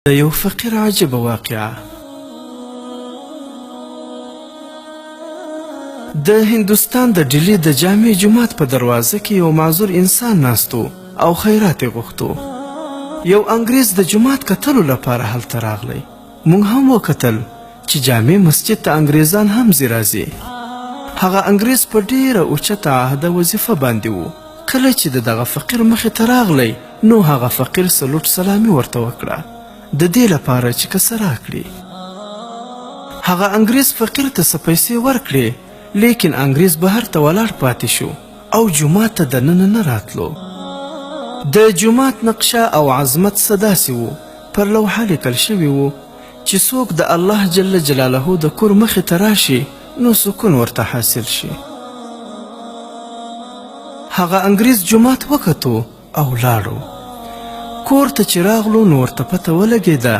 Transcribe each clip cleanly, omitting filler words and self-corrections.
د یو فقیر عجبه واقعه. د هندوستان د ډیلی د جامع جومات په دروازه کې یو معذور انسان ناستو او خیرات یې غوښتو. یو انګریز د جومات کتلو لپاره هلته راغلی. موږ هم وکتل چې جامع مسجد ته انګریزان هم ځي راځي. هغه انګریز په ډیره اوچته عهده وظیفه باندې و. کله چې دغه فقیر مخې ته راغلی نو هغه فقیر سلوټ سلامي ورته وکړه د دې لپاره چې کسه راکړي. هغه انګریز فقیر ته څه پیسې ورکړې، لیکن انګریز بهر ته ولاړ پاتې شو او جومات ته دننه نه راتلو. د جومات نقشه او عظمت څه داسې و، پر لوحه لیکل شوي و چې څوک د الله جل جلاله د کور مخې ته راشي نو سکون ورته حاصل شي. هغه انګریز جومات وکتو او لاړو. کور ته چې راغلو نو ورته پته ولګېده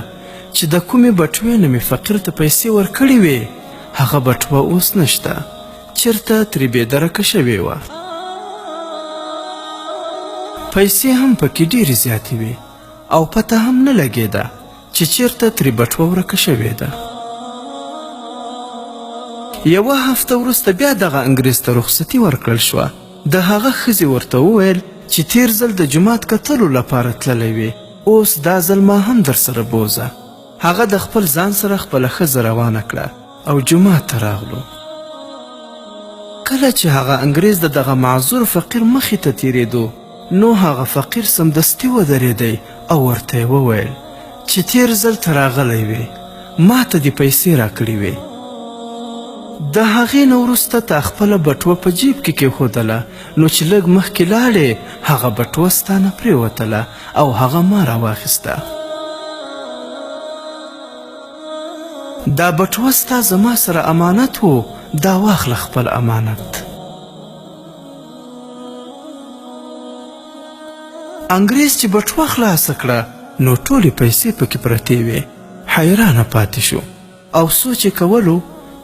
چې د کومې بټوې نه مې فقیر ته پیسې ورکړې وې هغه بټوه اوس نشته، چېرته ترې بېدرکه شوې وه. پیسې هم پکې ډېرې زیاتې وې او پته هم نه لګېده چې چېرته ترې بټوه ورکه شوې ده. یوه هفته وروسته بیا دغه انګریز ته رخصتي ورکړل شوه. د هغه ښځې ورته وویل چې تیر ځل د جومات کتلو لپاره تللی وې، اوس دا ځل ما هم در سره بوزه. هغه د خپل ځان سره خپله ښځه روانه کړه او جومات ته راغلو. کله چې هغه انګریز د دغه معذور فقیر مخې ته تیرېدو نو هغه فقیر سمدستي ودرېدی او ورته یې وویل چې تیر ځل ته راغلی وې، ما ته دې پیسې راکړې وې. د هغې نه وروسته تا خپله بټوه په جیب کې کېښودله، نو چې لږ مخکې لاړې هغه بټوه ستا نه پرېوتله او هغه ما راواخیسته. دا بټوه ستا زما سره امانت و، دا واخله خپل امانت. انګریز چې بټوه خلاصه کړه نو ټولې پیسې پکې پرتې وې. حیرانه پاتې شو او سوچ یې کولو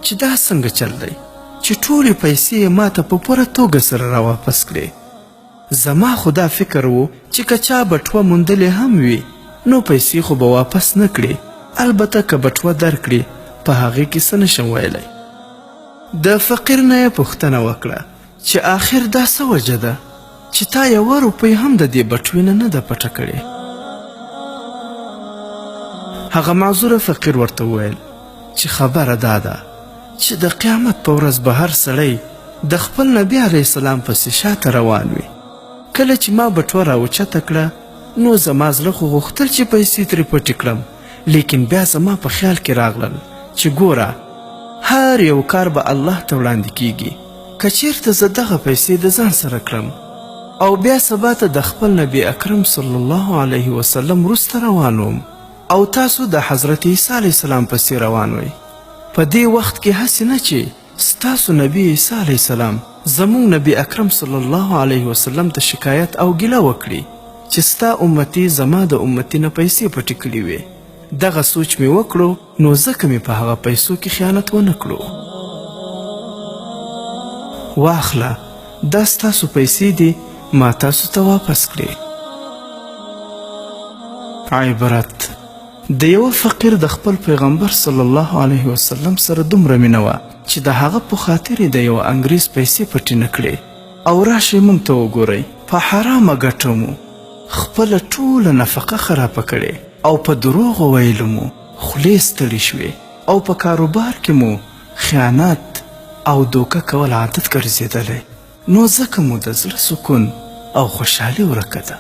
چې دا څنګه چل دی چې ټولې پیسې یې ما ته په پوره توګه سره راواپس کړې. زما خو دا فکر و چې که چا بټوه موندلې هم وي نو پیسې خو به واپس نه کړي، البته که بټوه درکړي په هغې کې څه نشم ویلی. د فقیر نه یې پوښتنه وکړه چې آخر دا څه وجه ده چې تا یوه روپۍ هم د دې بټوې نه ده پټه کړې. هغه معذوره فقیر ورته وویل چې خبره دا ده چې د قیامت په ورځ به هر سړی د خپل نبي علیه السلام پسې شاته روان وي. کله چې ما بټوه راوچته کړه نو زما زړه خو غوښتل چې پیسې ترې پټې کړم، لیکن بیا زما په خیال کې راغلل چې ګوره هر یو کار به الله ته وړاندې کیږي. که چیرته زه دغه پیسې د ځان سره کړم او بیا سبا ته د خپل نبي اکرم صلی الله علیه وسلم وروسته روان وم او تاسو د حضرت عیسی علیه السلام پسې روان وئ، په دې وخت کې هسې نه چې ستاسو نبی عیسی علیه السلام زموږ نبی اکرم صلی الله علیه وسلم ته شکایت او ګیله وکړي چې ستا امتي زما د امتي نه پیسې پټې کړي وې. دغه سوچ مې وکړو نو ځکه مې په هغه پیسو کې خیانت ونه کړو. واخله دا ستاسو پیسې دي، ما تاسو ته واپس کړې. عبرت: د یوه فقیر د خپل پیغمبر صلی الله علیه وسلم سره دومره مینه وه چې د هغه په خاطر یې د یوه انګریز پیسې پټې نه کړې. او راشئ موږ ته وګورئ، په حرامه ګټه مو خپله ټوله نفقه خرابه کړې او په دروغو ویلو مو خولې ستړې شوې او په کاروبار کې مو خیانت او دوکه کول عادت ګرځېدلی، نو ځکه مو د زړه سکون او خوشحالي ورکه ده.